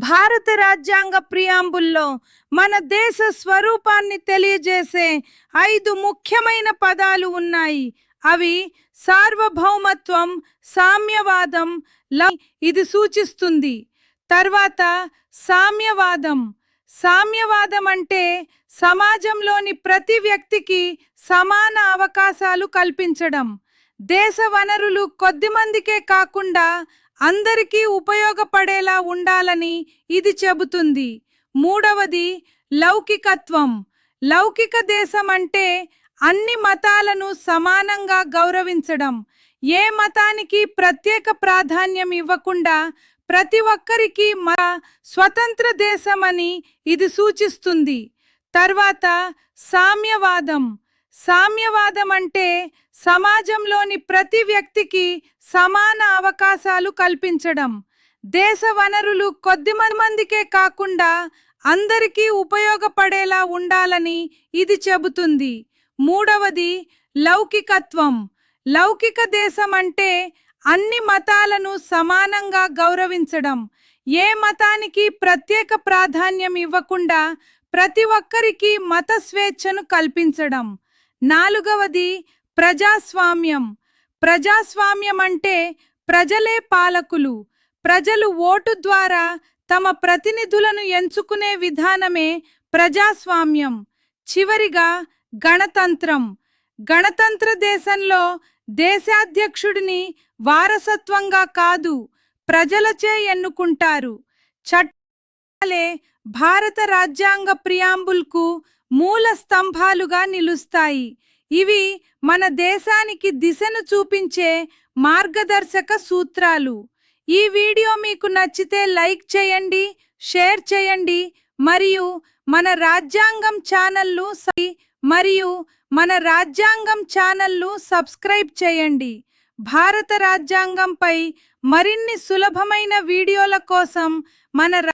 భారత రాజ్యాంగ ప్రియాంబుల్లో మన దేశ స్వరూపాన్ని తెలియజేసే 5 ముఖ్యమైన పదాలు ఉన్నాయి. అవి సార్వభౌమత్వం, సామ్యవాదం, ఇది సూచిస్తుంది. తర్వాత సామ్యవాదం. సామ్యవాదం అంటే సమాజంలోని ప్రతి వ్యక్తికి సమాన అవకాశాలు కల్పించడం. దేశ వనరులు కొద్దిమందికే కాకుండా అందరికీ ఉపయోగపడేలా ఉండాలని ఇది చెబుతుంది. మూడవది లౌకికత్వం. లౌకిక దేశం అంటే అన్ని మతాలను సమానంగా గౌరవించడం. ఏ మతానికి ప్రత్యేక ప్రాధాన్యం ఇవ్వకుండా ప్రతి ఒక్కరికి స్వతంత్ర దేశమని ఇది సూచిస్తుంది. తర్వాత సామ్యవాదం. సామ్యవాదం అంటే సమాజంలోని ప్రతి వ్యక్తికి సమాన అవకాశాలు కల్పించడం. దేశ వనరులు కొద్దిమందికే కాకుండా అందరికీ ఉపయోగపడేలా ఉండాలని ఇది చెబుతుంది. మూడవది లౌకికత్వం. లౌకిక దేశం అంటే అన్ని మతాలను సమానంగా గౌరవించడం. ఏ మతానికి ప్రత్యేక ప్రాధాన్యం ఇవ్వకుండా ప్రతి ఒక్కరికి మత స్వేచ్ఛను కల్పించడం. నాలుగవది ప్రజాస్వామ్యం. ప్రజాస్వామ్యం అంటే ప్రజలే పాలకులు. ప్రజలు ఓటు ద్వారా తమ ప్రతినిధులను ఎంచుకునే విధానమే ప్రజాస్వామ్యం. చివరిగా గణతంత్రం. గణతంత్ర దేశంలో దేశాధ్యక్షుడిని వారసత్వంగా కాదు, ప్రజలచే ఎన్నుకుంటారు. చట్టాలే భారత రాజ్యాంగ ప్రియాంబుల్కు మూల స్తంభాలుగా నిలుస్తాయి. ఇవి మన దేశానికి దిశను చూపించే మార్గదర్శక సూత్రాలు. ఈ వీడియో మీకు నచ్చితే లైక్ చేయండి, షేర్ చేయండి మరియు మన రాజ్యాంగం ఛానల్ను సబ్స్క్రైబ్ చేయండి. భారత రాజ్యాంగంపై మరిన్ని సులభమైన వీడియోల కోసం మన